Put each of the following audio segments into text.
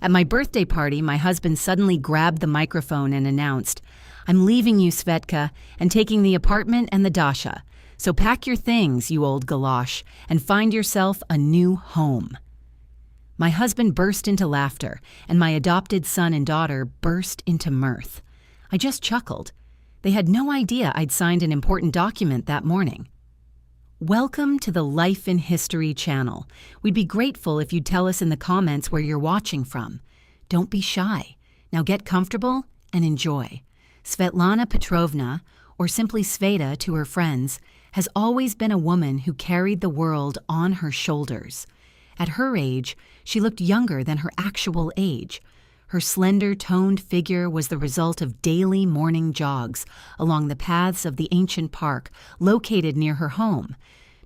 At my birthday party, my husband suddenly grabbed the microphone and announced, "I'm leaving you, Svetka, and taking the apartment and the Dasha. So pack your things, you old galosh, and find yourself a new home." My husband burst into laughter, and my adopted son and daughter burst into mirth. I just chuckled. They had no idea I'd signed an important document that morning. Welcome to the Life in History channel. We'd be grateful if you'd tell us in the comments where you're watching from. Don't be shy. Now get comfortable and enjoy. Svetlana Petrovna, or simply Sveta to her friends, has always been a woman who carried the world on her shoulders. At her age, she looked younger than her actual age. Her slender, toned figure was the result of daily morning jogs along the paths of the ancient park located near her home,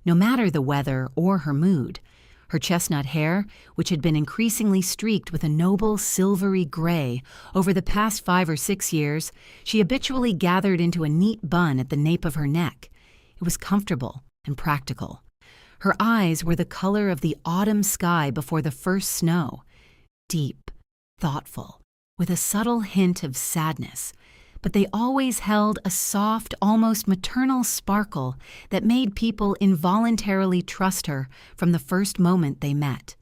no matter the weather or her mood. Her chestnut hair, which had been increasingly streaked with a noble silvery gray over the past 5 or 6 years, she habitually gathered into a neat bun at the nape of her neck. It was comfortable and practical. Her eyes were the color of the autumn sky before the first snow, deep, thoughtful, with a subtle hint of sadness, but they always held a soft, almost maternal sparkle that made people involuntarily trust her from the first moment they met.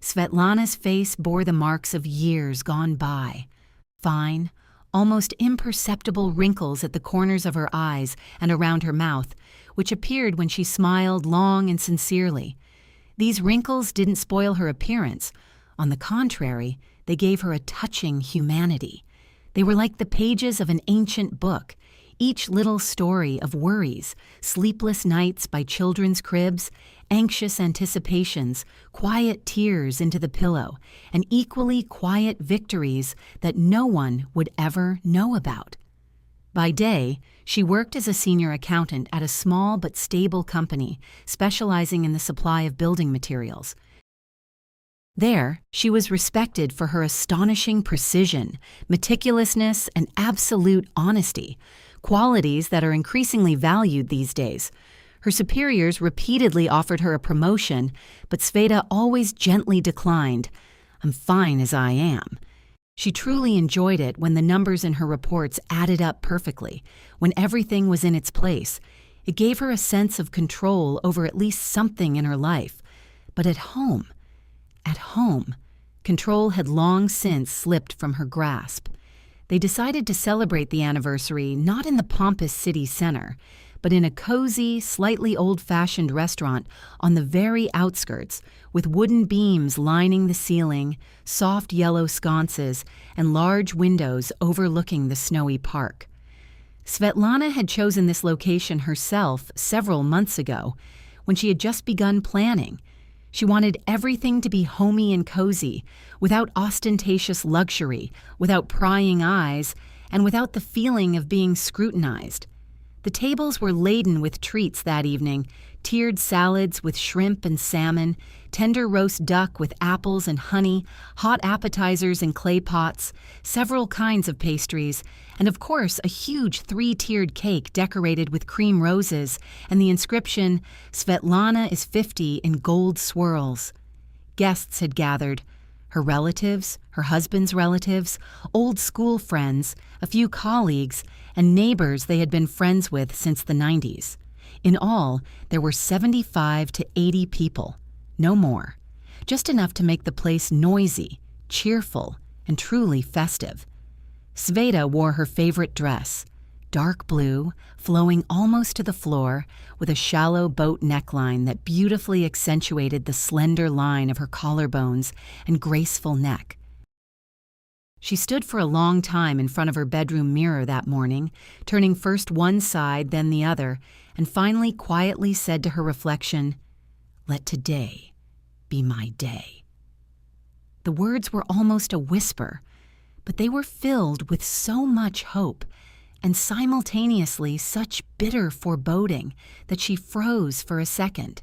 Svetlana's face bore the marks of years gone by, fine, almost imperceptible wrinkles at the corners of her eyes and around her mouth, which appeared when she smiled long and sincerely. These wrinkles didn't spoil her appearance. On the contrary, they gave her a touching humanity. They were like the pages of an ancient book, each little story of worries, sleepless nights by children's cribs, anxious anticipations, quiet tears into the pillow, and equally quiet victories that no one would ever know about. By day, she worked as a senior accountant at a small but stable company specializing in the supply of building materials. There, she was respected for her astonishing precision, meticulousness, and absolute honesty, qualities that are increasingly valued these days. Her superiors repeatedly offered her a promotion, but Sveta always gently declined. "I'm fine as I am." She truly enjoyed it when the numbers in her reports added up perfectly, when everything was in its place. It gave her a sense of control over at least something in her life. But at home, control had long since slipped from her grasp. They decided to celebrate the anniversary not in the pompous city center, but in a cozy, slightly old-fashioned restaurant on the very outskirts, with wooden beams lining the ceiling, soft yellow sconces, and large windows overlooking the snowy park. Svetlana had chosen this location herself several months ago, when she had just begun planning. She wanted everything to be homey and cozy, without ostentatious luxury, without prying eyes, and without the feeling of being scrutinized. The tables were laden with treats that evening, tiered salads with shrimp and salmon, tender roast duck with apples and honey, hot appetizers in clay pots, several kinds of pastries, and of course a huge 3-tiered cake decorated with cream roses and the inscription, "Svetlana is 50" in gold swirls. Guests had gathered. Her relatives, her husband's relatives, old school friends, a few colleagues, and neighbors they had been friends with since the 90s. In all, there were 75 to 80 people, no more. Just enough to make the place noisy, cheerful, and truly festive. Sveta wore her favorite dress, dark blue, flowing almost to the floor, with a shallow boat neckline that beautifully accentuated the slender line of her collarbones and graceful neck. She stood for a long time in front of her bedroom mirror that morning, turning first one side, then the other, and finally quietly said to her reflection, "Let today be my day." The words were almost a whisper, but they were filled with so much hope and simultaneously such bitter foreboding that she froze for a second.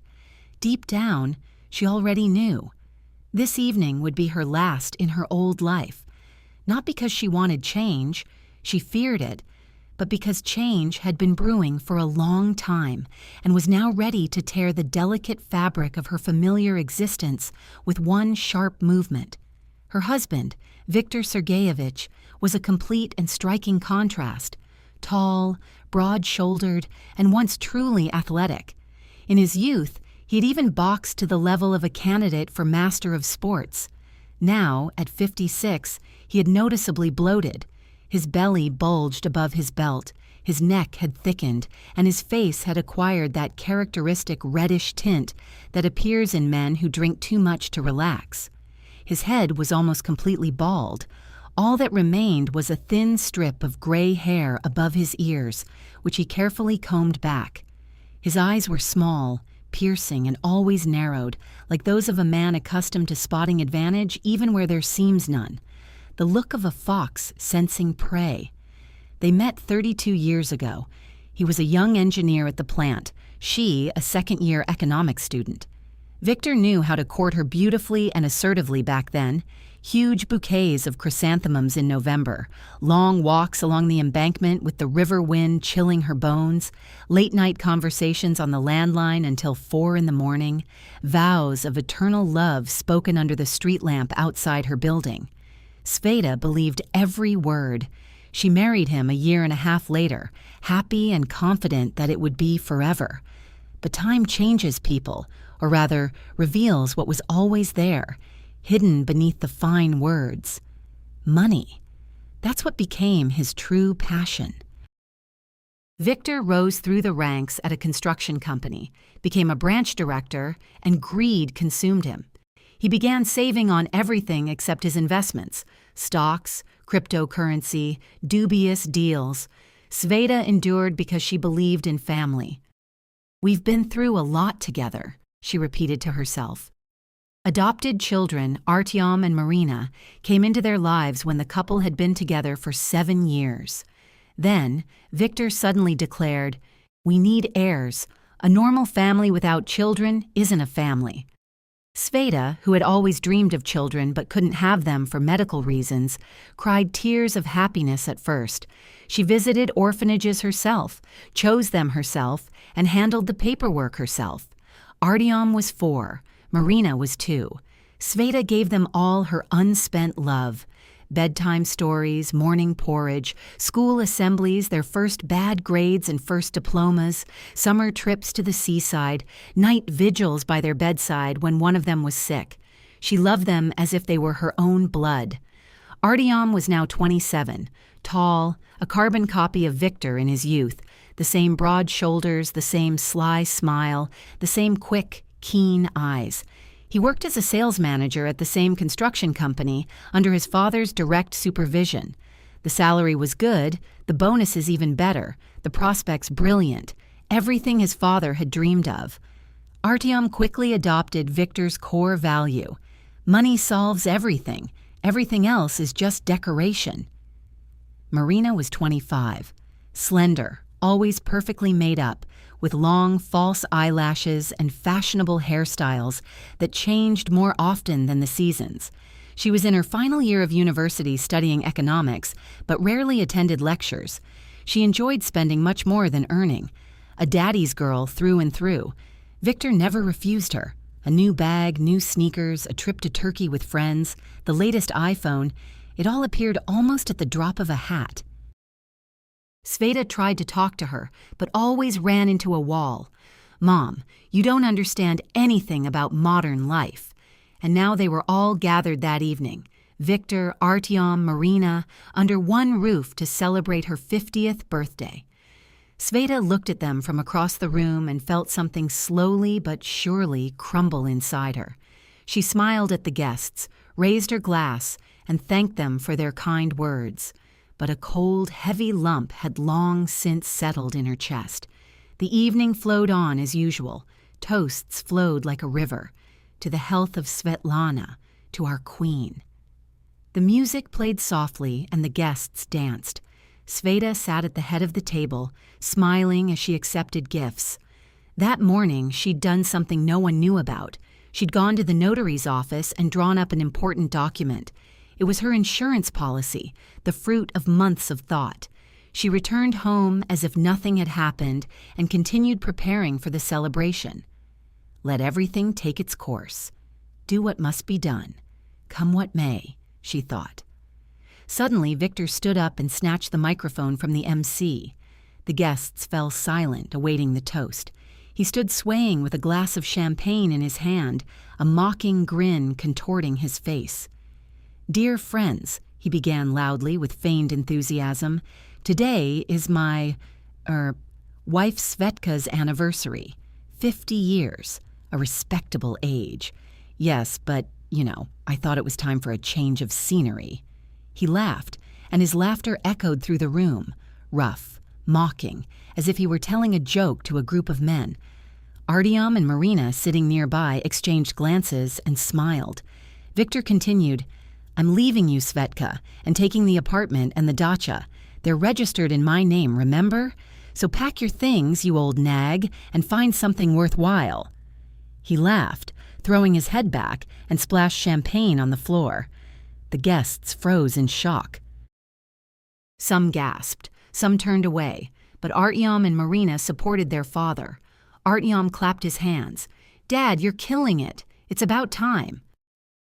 Deep down, she already knew. This evening would be her last in her old life. Not because she wanted change, she feared it, but because change had been brewing for a long time and was now ready to tear the delicate fabric of her familiar existence with one sharp movement. Her husband, Viktor Sergeyevich, was a complete and striking contrast. Tall, broad-shouldered, and once truly athletic. In his youth, he had even boxed to the level of a candidate for Master of Sports. Now, at 56, he had noticeably bloated. His belly bulged above his belt, his neck had thickened, and his face had acquired that characteristic reddish tint that appears in men who drink too much to relax. His head was almost completely bald. All that remained was a thin strip of gray hair above his ears, which he carefully combed back. His eyes were small, piercing, and always narrowed, like those of a man accustomed to spotting advantage even where there seems none. The look of a fox sensing prey. They met 32 years ago. He was a young engineer at the plant, she a second-year economics student. Viktor knew how to court her beautifully and assertively back then. Huge bouquets of chrysanthemums in November, long walks along the embankment with the river wind chilling her bones, late-night conversations on the landline until 4 a.m, vows of eternal love spoken under the street lamp outside her building. Sveta believed every word. She married him a year and a half later, happy and confident that it would be forever. But time changes people, or rather, reveals what was always there, hidden beneath the fine words. Money. That's what became his true passion. Viktor rose through the ranks at a construction company, became a branch director, and greed consumed him. He began saving on everything except his investments, stocks, cryptocurrency, dubious deals. Sveta endured because she believed in family. "We've been through a lot together," she repeated to herself. Adopted children, Artyom and Marina, came into their lives when the couple had been together for 7 years. Then, Viktor suddenly declared, "We need heirs. A normal family without children isn't a family." Sveta, who had always dreamed of children but couldn't have them for medical reasons, cried tears of happiness at first. She visited orphanages herself, chose them herself, and handled the paperwork herself. Artyom was 4. Marina was 2. Sveta gave them all her unspent love. Bedtime stories, morning porridge, school assemblies, their first bad grades and first diplomas, summer trips to the seaside, night vigils by their bedside when one of them was sick. She loved them as if they were her own blood. Artyom was now 27, tall, a carbon copy of Viktor in his youth, the same broad shoulders, the same sly smile, the same quick, keen eyes. He worked as a sales manager at the same construction company under his father's direct supervision. The salary was good, the bonuses even better, the prospects brilliant, everything his father had dreamed of. Artyom quickly adopted Viktor's core value. Money solves everything. Everything else is just decoration. Marina was 25, slender, always perfectly made up, with long, false eyelashes and fashionable hairstyles that changed more often than the seasons. She was in her final year of university studying economics, but rarely attended lectures. She enjoyed spending much more than earning. A daddy's girl through and through. Viktor never refused her. A new bag, new sneakers, a trip to Turkey with friends, the latest iPhone, it all appeared almost at the drop of a hat. Sveta tried to talk to her, but always ran into a wall. "Mom, you don't understand anything about modern life." And now they were all gathered that evening, Viktor, Artyom, Marina, under one roof to celebrate her 50th birthday. Sveta looked at them from across the room and felt something slowly but surely crumble inside her. She smiled at the guests, raised her glass, and thanked them for their kind words. But a cold, heavy lump had long since settled in her chest. The evening flowed on as usual. Toasts flowed like a river. To the health of Svetlana, to our queen. The music played softly and the guests danced. Sveta sat at the head of the table, smiling as she accepted gifts. That morning, she'd done something no one knew about. She'd gone to the notary's office and drawn up an important document. It was her insurance policy, the fruit of months of thought. She returned home as if nothing had happened and continued preparing for the celebration. Let everything take its course. Do what must be done. Come what may. she thought. Suddenly, Victor stood up and snatched the microphone from the MC. The guests fell silent, awaiting the toast. He stood swaying with a glass of champagne in his hand, a mocking grin contorting his face. "Dear friends," he began loudly with feigned enthusiasm, "today is my, wife Svetka's anniversary. 50 years. A respectable age. Yes, but, I thought it was time for a change of scenery." He laughed, and his laughter echoed through the room, rough, mocking, as if he were telling a joke to a group of men. Artyom and Marina, sitting nearby, exchanged glances and smiled. Victor continued, "I'm leaving you, Svetka, and taking the apartment and the dacha. They're registered in my name, remember? So pack your things, you old nag, and find something worthwhile." He laughed, throwing his head back, and splashed champagne on the floor. The guests froze in shock. Some gasped, some turned away, but Artyom and Marina supported their father. Artyom clapped his hands. "Dad, you're killing it. It's about time."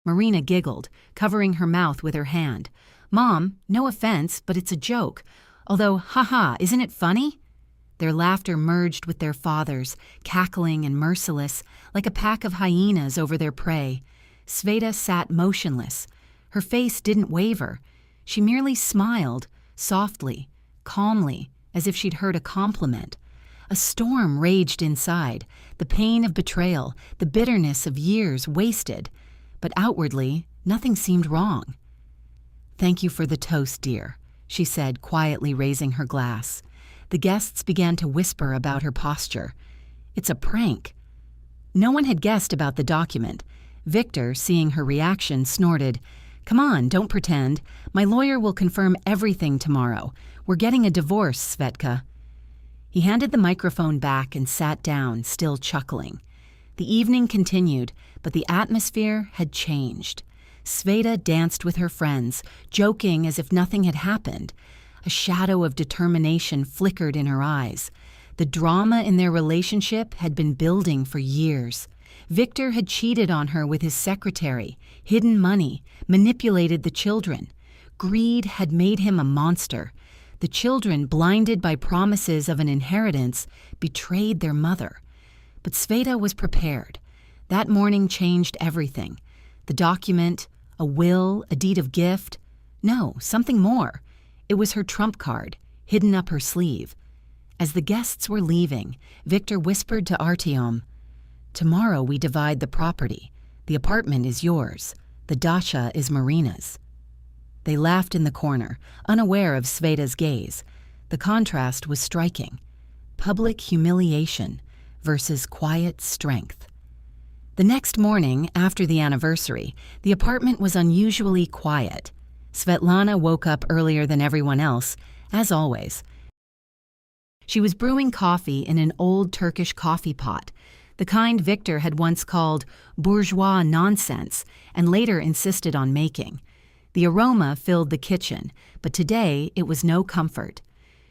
Marina giggled, covering her mouth with her hand. "Mom, no offense, but it's a joke. Although, haha, isn't it funny?" Their laughter merged with their father's, cackling and merciless, like a pack of hyenas over their prey. Sveta sat motionless. Her face didn't waver. She merely smiled, softly, calmly, as if she'd heard a compliment. A storm raged inside, the pain of betrayal, the bitterness of years wasted. But outwardly, nothing seemed wrong. "Thank you for the toast, dear," she said, quietly raising her glass. The guests began to whisper about her posture. "It's a prank." No one had guessed about the document. Victor, seeing her reaction, snorted, "Come on, don't pretend. My lawyer will confirm everything tomorrow. We're getting a divorce, Svetka." He handed the microphone back and sat down, still chuckling. The evening continued, but the atmosphere had changed. Sveta danced with her friends, joking as if nothing had happened. A shadow of determination flickered in her eyes. The drama in their relationship had been building for years. Victor had cheated on her with his secretary, hidden money, manipulated the children. Greed had made him a monster. The children, blinded by promises of an inheritance, betrayed their mother. But Sveta was prepared. That morning changed everything. The document, a will, a deed of gift. No, something more. It was her trump card, hidden up her sleeve. As the guests were leaving, Victor whispered to Artyom, "Tomorrow we divide the property. The apartment is yours. The dacha is Marina's." They laughed in the corner, unaware of Sveta's gaze. The contrast was striking. Public humiliation versus quiet strength. The next morning, after the anniversary, the apartment was unusually quiet. Svetlana woke up earlier than everyone else, as always. She was brewing coffee in an old Turkish coffee pot, the kind Victor had once called bourgeois nonsense and later insisted on making. The aroma filled the kitchen, but today it was no comfort.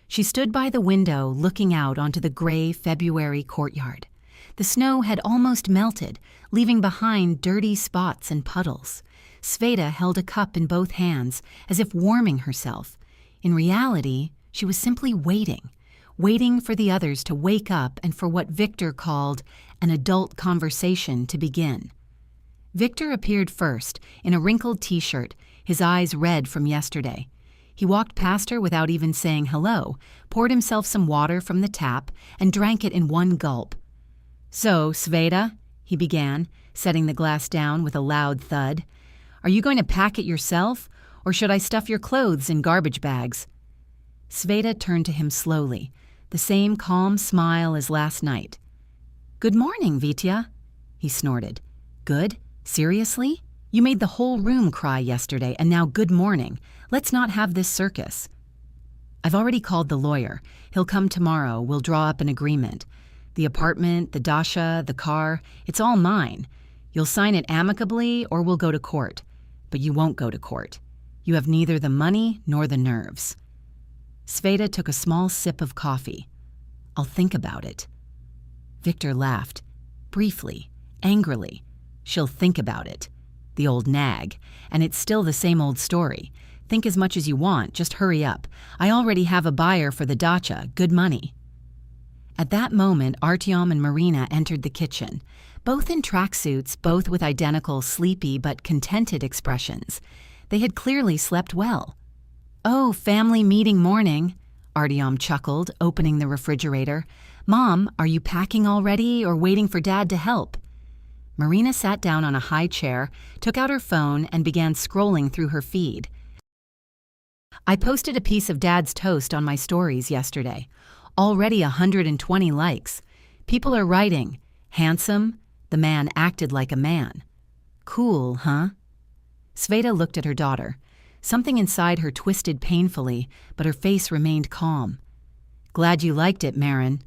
She stood by the window looking out onto the gray February courtyard. The snow had almost melted, leaving behind dirty spots and puddles. Sveta held a cup in both hands, as if warming herself. In reality, she was simply waiting for the others to wake up and for what Victor called an adult conversation to begin. Victor appeared first, in a wrinkled t-shirt, his eyes red from yesterday. He walked past her without even saying hello, poured himself some water from the tap, and drank it in one gulp. "So, Sveta," he began, setting the glass down with a loud thud, "are you going to pack it yourself, or should I stuff your clothes in garbage bags?" Sveta turned to him slowly, the same calm smile as last night. "Good morning, Vitya," he snorted. "Good? Seriously? You made the whole room cry yesterday, and now good morning. Let's not have this circus." "I've already called the lawyer. He'll come tomorrow. We'll draw up an agreement. The apartment, the dacha, the car, it's all mine. You'll sign it amicably or we'll go to court. But you won't go to court. You have neither the money nor the nerves." Sveta took a small sip of coffee. "I'll think about it." Victor laughed, briefly, angrily. "She'll think about it. The old nag. And it's still the same old story. Think as much as you want, just hurry up. I already have a buyer for the dacha, good money. At that moment, Artyom and Marina entered the kitchen, both in tracksuits, both with identical sleepy but contented expressions. They had clearly slept well. "Oh, family meeting morning," Artyom chuckled, opening the refrigerator. "Mom, are you packing already or waiting for Dad to help?" Marina sat down on a high chair, took out her phone, and began scrolling through her feed. "I posted a piece of Dad's toast on my stories yesterday. Already 120 likes. People are writing, 'Handsome, the man acted like a man.' Cool, huh?" Sveta looked at her daughter. Something inside her twisted painfully, but her face remained calm. "Glad you liked it, Marin."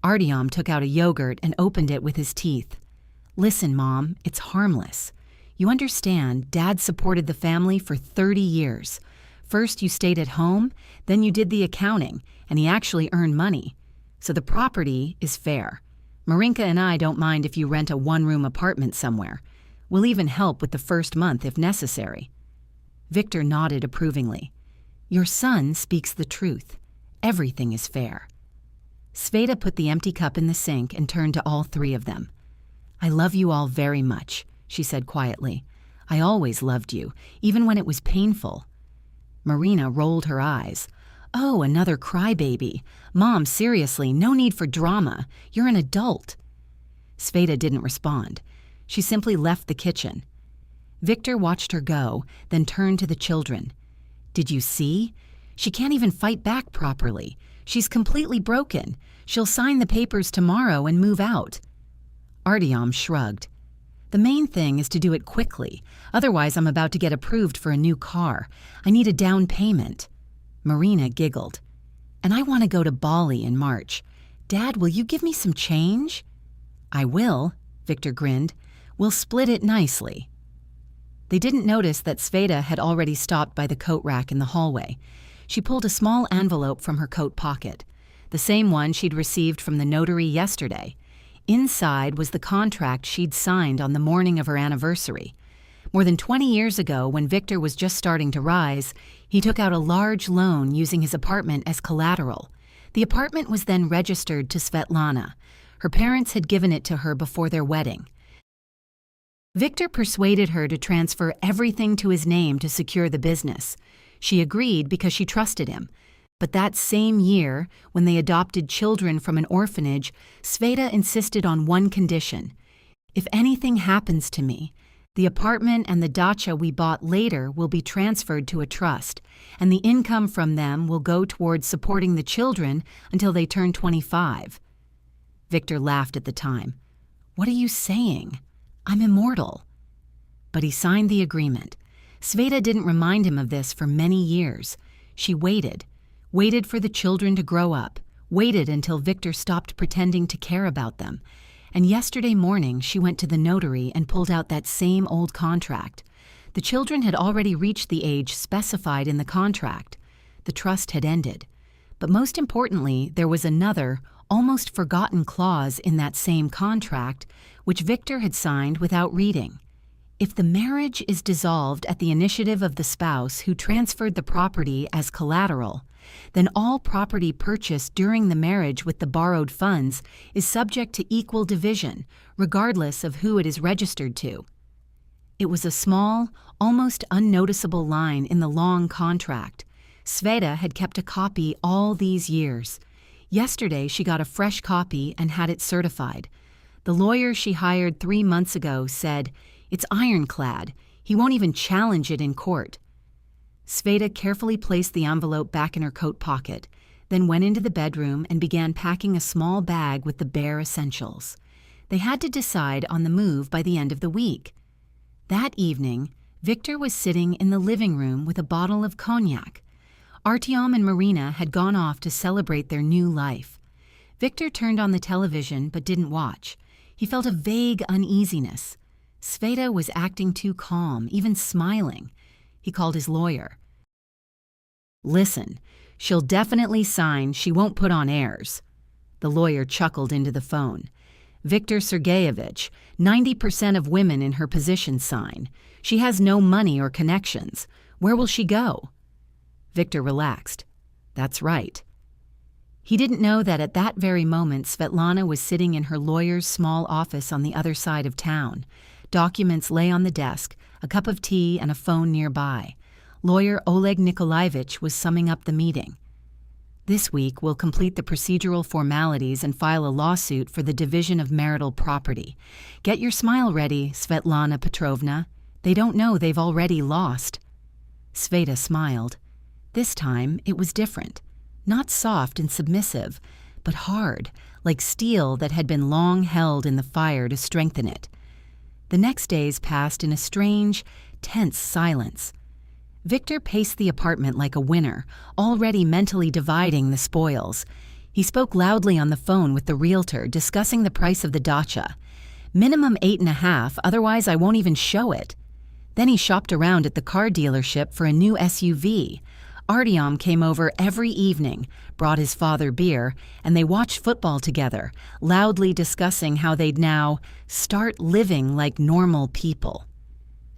Artyom took out a yogurt and opened it with his teeth. "Listen, Mom, it's harmless. You understand, Dad supported the family for 30 years. First you stayed at home, then you did the accounting, and he actually earned money. So the property is fair. Marinka and I don't mind if you rent a one-room apartment somewhere. We'll even help with the first month if necessary." Victor nodded approvingly. "Your son speaks the truth. Everything is fair." Sveta put the empty cup in the sink and turned to all three of them. "I love you all very much," she said quietly. "I always loved you, even when it was painful." Marina rolled her eyes. "Oh, another crybaby. Mom, seriously, no need for drama. You're an adult." Sveta didn't respond. She simply left the kitchen. Victor watched her go, then turned to the children. "Did you see? She can't even fight back properly. She's completely broken. She'll sign the papers tomorrow and move out." Artyom shrugged. "The main thing is to do it quickly. Otherwise, I'm about to get approved for a new car. I need a down payment." Marina giggled. "And I want to go to Bali in March. Dad, will you give me some change?" "I will," Victor grinned. "We'll split it nicely." They didn't notice that Sveta had already stopped by the coat rack in the hallway. She pulled a small envelope from her coat pocket, the same one she'd received from the notary yesterday. Inside was the contract she'd signed on the morning of her anniversary. More than 20 years ago, when Victor was just starting to rise, he took out a large loan using his apartment as collateral. The apartment was then registered to Svetlana. Her parents had given it to her before their wedding. Victor persuaded her to transfer everything to his name to secure the business. She agreed because she trusted him. But that same year, when they adopted children from an orphanage, Sveta insisted on one condition. "If anything happens to me, the apartment and the dacha we bought later will be transferred to a trust, and the income from them will go towards supporting the children until they turn 25. Victor laughed at the time. "What are you saying? I'm immortal." But he signed the agreement. Sveta didn't remind him of this for many years. She waited for the children to grow up, waited until Victor stopped pretending to care about them. And yesterday morning she went to the notary and pulled out that same old contract. The children had already reached the age specified in the contract. The trust had ended. But most importantly, there was another, almost forgotten clause in that same contract, which Victor had signed without reading. If the marriage is dissolved at the initiative of the spouse who transferred the property as collateral, then all property purchased during the marriage with the borrowed funds is subject to equal division, regardless of who it is registered to. It was a small, almost unnoticeable line in the long contract. Sveta had kept a copy all these years. Yesterday she got a fresh copy and had it certified. The lawyer she hired 3 months ago said, "It's ironclad. He won't even challenge it in court." Sveta carefully placed the envelope back in her coat pocket, then went into the bedroom and began packing a small bag with the bare essentials. They had to decide on the move by the end of the week. That evening, Victor was sitting in the living room with a bottle of cognac. Artyom and Marina had gone off to celebrate their new life. Victor turned on the television but didn't watch. He felt a vague uneasiness. Sveta was acting too calm, even smiling. He called his lawyer. "Listen, she'll definitely sign, she won't put on airs." The lawyer chuckled into the phone. Viktor Sergeyevich, 90% of women in her position sign. She has no money or connections. Where will she go? Viktor relaxed. That's right. He didn't know that at that very moment Svetlana was sitting in her lawyer's small office on the other side of town. Documents lay on the desk, a cup of tea and a phone nearby. Lawyer Oleg Nikolaevich was summing up the meeting. This week, we'll complete the procedural formalities and file a lawsuit for the division of marital property. Get your smile ready, Svetlana Petrovna. They don't know they've already lost. Sveta smiled. This time, it was different. Not soft and submissive, but hard, like steel that had been long held in the fire to strengthen it. The next days passed in a strange, tense silence. Viktor paced the apartment like a winner, already mentally dividing the spoils. He spoke loudly on the phone with the realtor, discussing the price of the dacha. Minimum 8.5, otherwise I won't even show it. Then he shopped around at the car dealership for a new SUV. Artyom came over every evening, brought his father beer, and they watched football together, loudly discussing how they'd now start living like normal people.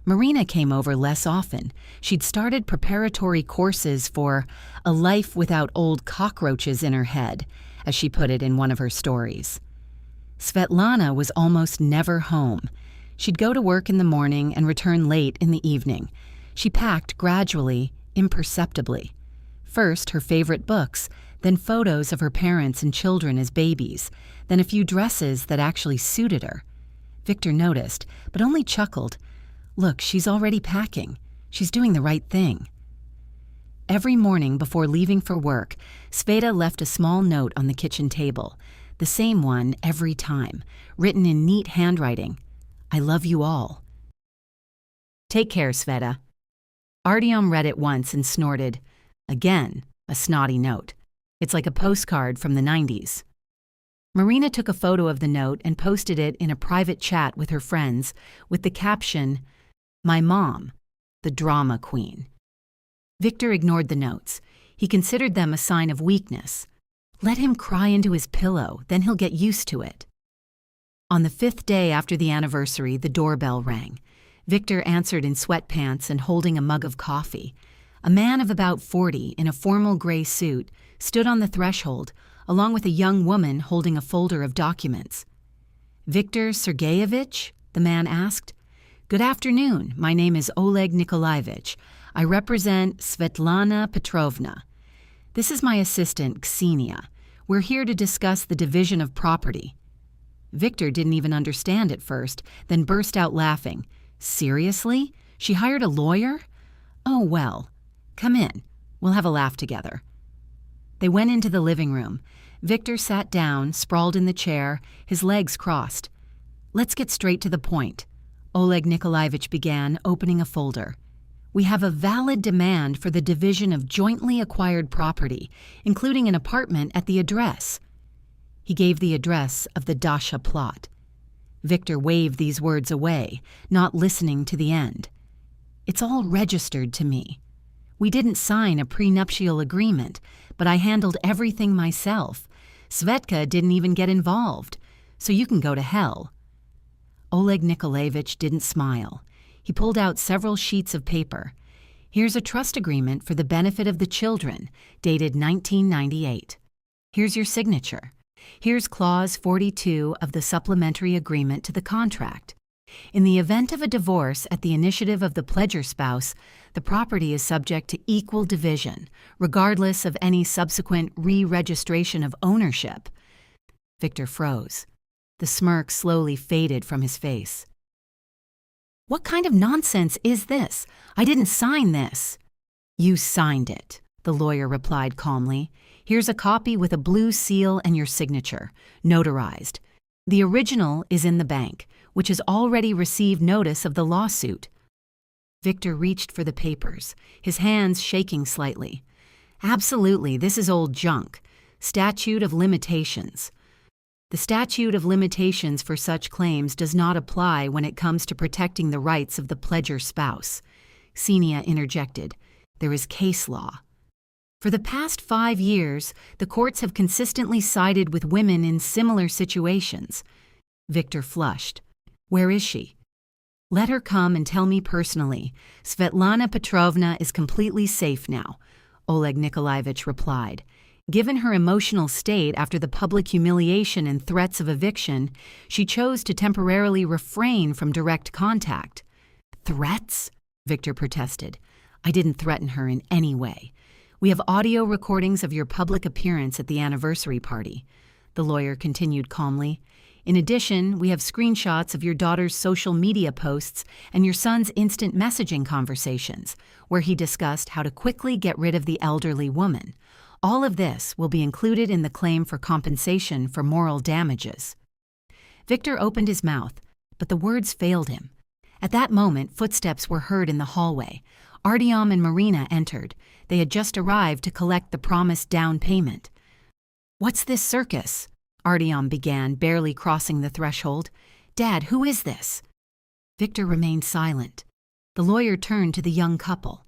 Marina came over less often. She'd started preparatory courses for a life without old cockroaches in her head, as she put it in one of her stories. Svetlana was almost never home. She'd go to work in the morning and return late in the evening. She packed gradually, imperceptibly. First, her favorite books, then photos of her parents and children as babies, then a few dresses that actually suited her. Viktor noticed, but only chuckled. Look, she's already packing. She's doing the right thing. Every morning before leaving for work, Sveta left a small note on the kitchen table, the same one every time, written in neat handwriting. I love you all. Take care, Sveta. Artyom read it once and snorted. Again, a snotty note. It's like a postcard from the 90s. Marina took a photo of the note and posted it in a private chat with her friends with the caption, My mom, the drama queen. Viktor ignored the notes. He considered them a sign of weakness. Let him cry into his pillow, then he'll get used to it. On the 5th day after the anniversary, the doorbell rang. Viktor answered in sweatpants and holding a mug of coffee. A man of about 40, in a formal gray suit, stood on the threshold, along with a young woman holding a folder of documents. Viktor Sergeyevich? The man asked. Good afternoon. My name is Oleg Nikolaevich. I represent Svetlana Petrovna. This is my assistant, Ksenia. We're here to discuss the division of property. Viktor didn't even understand at first, then burst out laughing. Seriously? She hired a lawyer? Oh, well. Come in. We'll have a laugh together. They went into the living room. Viktor sat down, sprawled in the chair, his legs crossed. Let's get straight to the point. Oleg Nikolaevich began, opening a folder. We have a valid demand for the division of jointly acquired property, including an apartment at the address. He gave the address of the Dasha plot. Viktor waved these words away, not listening to the end. It's all registered to me. We didn't sign a prenuptial agreement, but I handled everything myself. Svetka didn't even get involved, so you can go to hell. Oleg Nikolaevich didn't smile. He pulled out several sheets of paper. Here's a trust agreement for the benefit of the children, dated 1998. Here's your signature. Here's Clause 42 of the supplementary agreement to the contract. In the event of a divorce at the initiative of the pledger spouse, the property is subject to equal division, regardless of any subsequent re-registration of ownership. Viktor froze. The smirk slowly faded from his face. What kind of nonsense is this? I didn't sign this. You signed it, the lawyer replied calmly. Here's a copy with a blue seal and your signature, notarized. The original is in the bank, which has already received notice of the lawsuit. Viktor reached for the papers, his hands shaking slightly. Absolutely, this is old junk. Statute of limitations. The statute of limitations for such claims does not apply when it comes to protecting the rights of the pledger spouse. Ksenia interjected. There is case law. For the past 5 years, the courts have consistently sided with women in similar situations. Victor flushed. Where is she? Let her come and tell me personally. Svetlana Petrovna is completely safe now, Oleg Nikolaevich replied. Given her emotional state after the public humiliation and threats of eviction, she chose to temporarily refrain from direct contact. Threats? Victor protested. I didn't threaten her in any way. We have audio recordings of your public appearance at the anniversary party, the lawyer continued calmly. In addition, we have screenshots of your daughter's social media posts and your son's instant messaging conversations, where he discussed how to quickly get rid of the elderly woman. All of this will be included in the claim for compensation for moral damages. Victor opened his mouth, but the words failed him. At that moment, footsteps were heard in the hallway. Artyom and Marina entered. They had just arrived to collect the promised down payment. What's this circus? Artyom began, barely crossing the threshold. Dad, who is this? Victor remained silent. The lawyer turned to the young couple.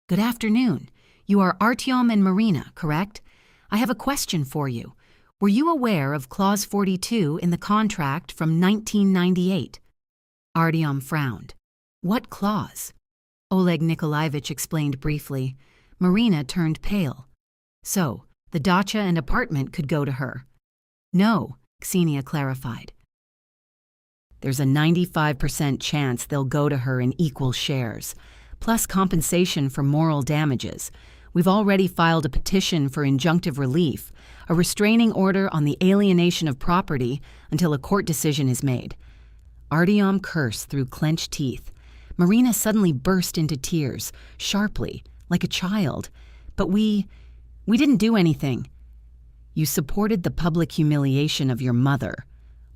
Good afternoon. You are Artyom and Marina, correct? I have a question for you. Were you aware of Clause 42 in the contract from 1998? Artyom frowned. What clause? Oleg Nikolaevich explained briefly. Marina turned pale. So, the dacha and apartment could go to her. No, Ksenia clarified. There's a 95% chance they'll go to her in equal shares, plus compensation for moral damages. We've already filed a petition for injunctive relief, a restraining order on the alienation of property until a court decision is made. Artyom cursed through clenched teeth. Marina suddenly burst into tears, sharply, like a child. But we didn't do anything. You supported the public humiliation of your mother,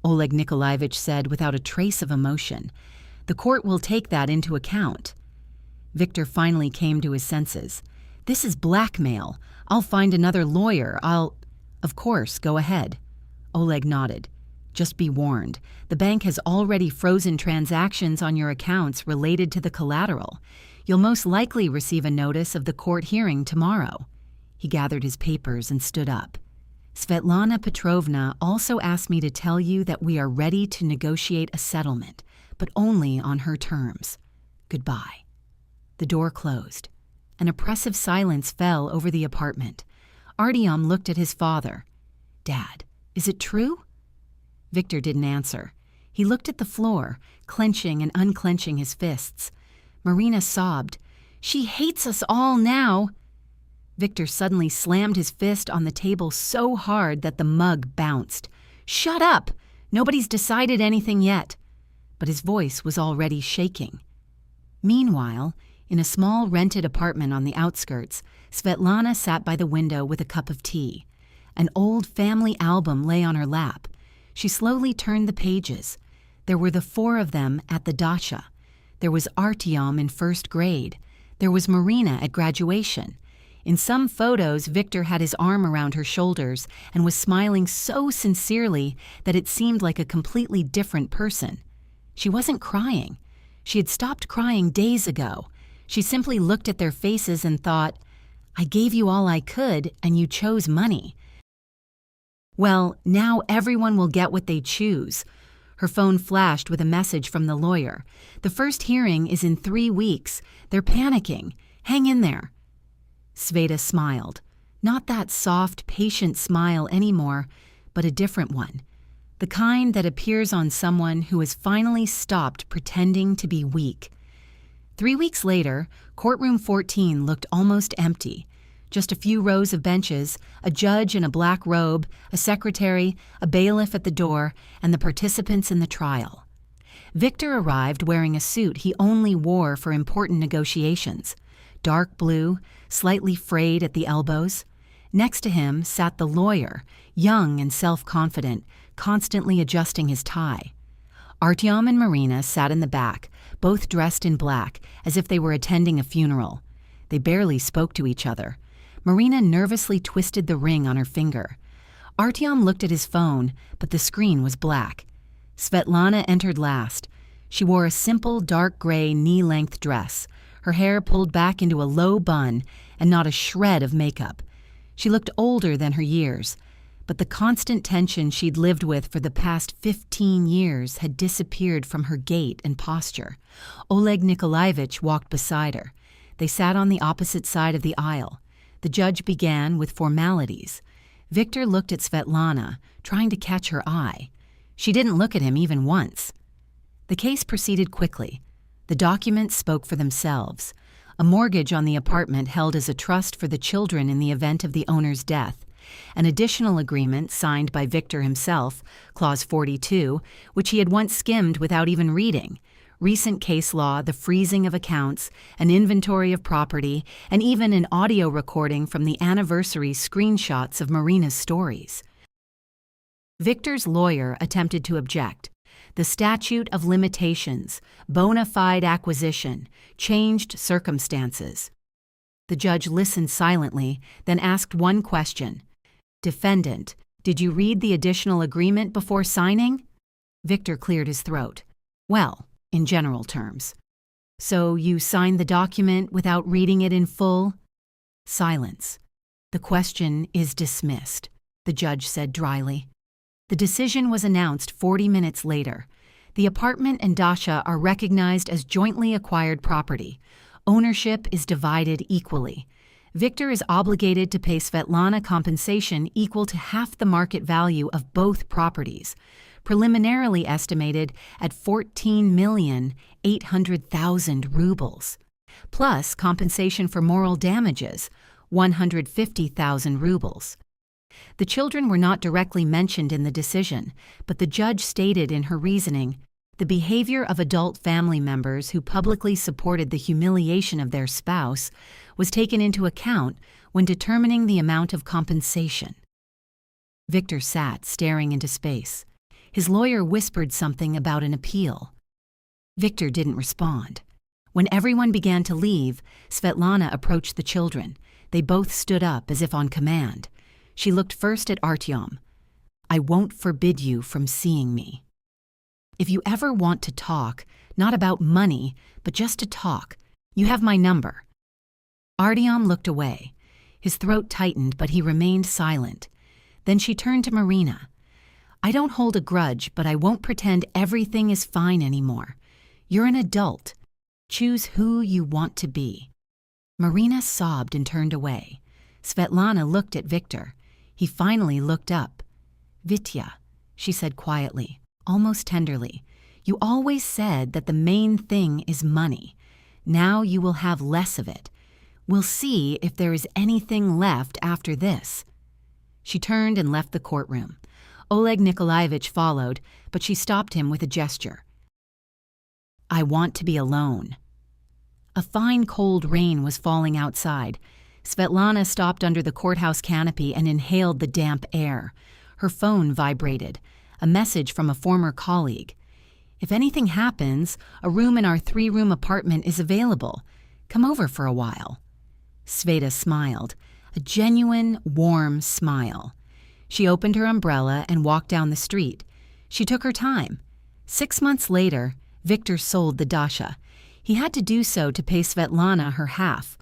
Oleg Nikolaevich said without a trace of emotion. The court will take that into account. Victor finally came to his senses. This is blackmail. I'll find another lawyer. Of course, go ahead. Oleg nodded. Just be warned. The bank has already frozen transactions on your accounts related to the collateral. You'll most likely receive a notice of the court hearing tomorrow. He gathered his papers and stood up. Svetlana Petrovna also asked me to tell you that we are ready to negotiate a settlement, but only on her terms. Goodbye. The door closed. An oppressive silence fell over the apartment. Artyom looked at his father. Dad, is it true? Victor didn't answer. He looked at the floor, clenching and unclenching his fists. Marina sobbed. She hates us all now. Victor suddenly slammed his fist on the table so hard that the mug bounced. Shut up! Nobody's decided anything yet. But his voice was already shaking. Meanwhile, in a small rented apartment on the outskirts, Svetlana sat by the window with a cup of tea. An old family album lay on her lap. She slowly turned the pages. There were the 4 of them at the dacha. There was Artyom in first grade. There was Marina at graduation. In some photos, Victor had his arm around her shoulders and was smiling so sincerely that it seemed like a completely different person. She wasn't crying. She had stopped crying days ago. She simply looked at their faces and thought, I gave you all I could, and you chose money. Well, now everyone will get what they choose. Her phone flashed with a message from the lawyer. The first hearing is in 3 weeks. They're panicking. Hang in there. Sveta smiled. Not that soft, patient smile anymore, but a different one. The kind that appears on someone who has finally stopped pretending to be weak. 3 weeks later, courtroom 14 looked almost empty. Just a few rows of benches, a judge in a black robe, a secretary, a bailiff at the door, and the participants in the trial. Victor arrived wearing a suit he only wore for important negotiations. Dark blue, slightly frayed at the elbows. Next to him sat the lawyer, young and self-confident, constantly adjusting his tie. Artyom and Marina sat in the back, both dressed in black, as if they were attending a funeral. They barely spoke to each other. Marina nervously twisted the ring on her finger. Artyom looked at his phone, but the screen was black. Svetlana entered last. She wore a simple dark gray knee-length dress, her hair pulled back into a low bun and not a shred of makeup. She looked older than her years, but the constant tension she'd lived with for the past 15 years had disappeared from her gait and posture. Oleg Nikolaevich walked beside her. They sat on the opposite side of the aisle. The judge began with formalities. Victor looked at Svetlana, trying to catch her eye. She didn't look at him even once. The case proceeded quickly. The documents spoke for themselves. A mortgage on the apartment held as a trust for the children in the event of the owner's death. An additional agreement signed by Victor himself, Clause 42, which he had once skimmed without even reading. Recent case law, the freezing of accounts, an inventory of property, and even an audio recording from the anniversary screenshots of Marina's stories. Victor's lawyer attempted to object. The statute of limitations, bona fide acquisition, changed circumstances. The judge listened silently, then asked one question. Defendant, did you read the additional agreement before signing? Victor cleared his throat. Well, in general terms. So you signed the document without reading it in full? Silence. The question is dismissed, the judge said dryly. The decision was announced 40 minutes later. The apartment and Dasha are recognized as jointly acquired property. Ownership is divided equally. Victor is obligated to pay Svetlana compensation equal to half the market value of both properties, preliminarily estimated at 14,800,000 rubles, plus compensation for moral damages, 150,000 rubles. The children were not directly mentioned in the decision, but the judge stated in her reasoning, the behavior of adult family members who publicly supported the humiliation of their spouse was taken into account when determining the amount of compensation. Victor sat, staring into space. His lawyer whispered something about an appeal. Victor didn't respond. When everyone began to leave, Svetlana approached the children. They both stood up as if on command. She looked first at Artyom. I won't forbid you from seeing me. If you ever want to talk, not about money, but just to talk, you have my number. Artyom looked away. His throat tightened, but he remained silent. Then she turned to Marina. I don't hold a grudge, but I won't pretend everything is fine anymore. You're an adult. Choose who you want to be. Marina sobbed and turned away. Svetlana looked at Victor. He finally looked up. Vitya, she said quietly, almost tenderly, you always said that the main thing is money. Now you will have less of it. We'll see if there is anything left after this. She turned and left the courtroom. Oleg Nikolaevich followed, but she stopped him with a gesture. I want to be alone. A fine cold rain was falling outside. Svetlana stopped under the courthouse canopy and inhaled the damp air. Her phone vibrated. A message from a former colleague. If anything happens, a room in our 3-room apartment is available. Come over for a while. Sveta smiled, a genuine, warm smile. She opened her umbrella and walked down the street. She took her time. 6 months later, Victor sold the Dasha. He had to do so to pay Svetlana her half.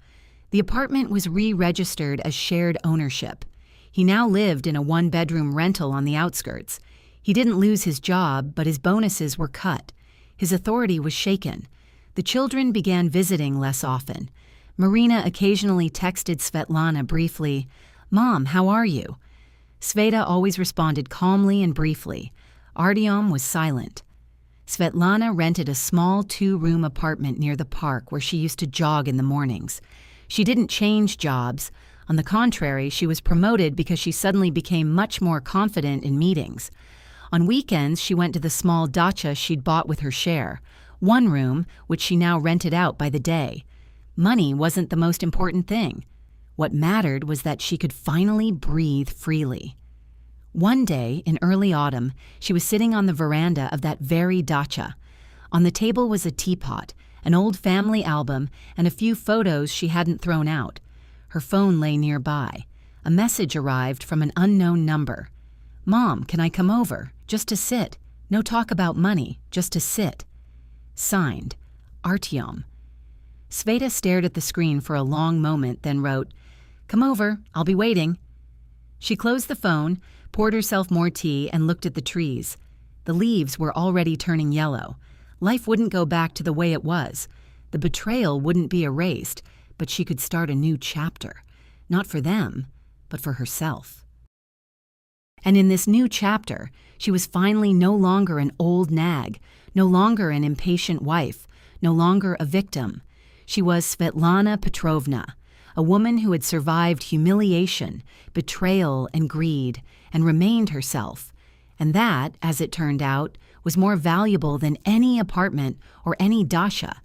The apartment was re-registered as shared ownership. He now lived in a 1-bedroom rental on the outskirts. He didn't lose his job, but his bonuses were cut. His authority was shaken. The children began visiting less often. Marina occasionally texted Svetlana briefly, Mom, how are you? Sveta always responded calmly and briefly. Artyom was silent. Svetlana rented a small 2-room apartment near the park where she used to jog in the mornings. She didn't change jobs. On the contrary, she was promoted because she suddenly became much more confident in meetings. On weekends, she went to the small dacha she'd bought with her share, 1 room, which she now rented out by the day. Money wasn't the most important thing. What mattered was that she could finally breathe freely. One day, in early autumn, she was sitting on the veranda of that very dacha. On the table was a teapot, an old family album, and a few photos she hadn't thrown out. Her phone lay nearby. A message arrived from an unknown number. Mom, can I come over? Just to sit. No talk about money, just to sit. Signed, Artyom. Sveta stared at the screen for a long moment, then wrote, Come over, I'll be waiting. She closed the phone, poured herself more tea, and looked at the trees. The leaves were already turning yellow. Life wouldn't go back to the way it was. The betrayal wouldn't be erased, but she could start a new chapter. Not for them, but for herself. And in this new chapter, she was finally no longer an old nag, no longer an impatient wife, no longer a victim. She was Svetlana Petrovna, a woman who had survived humiliation, betrayal, and greed, and remained herself. And that, as it turned out, was more valuable than any apartment or any dasha.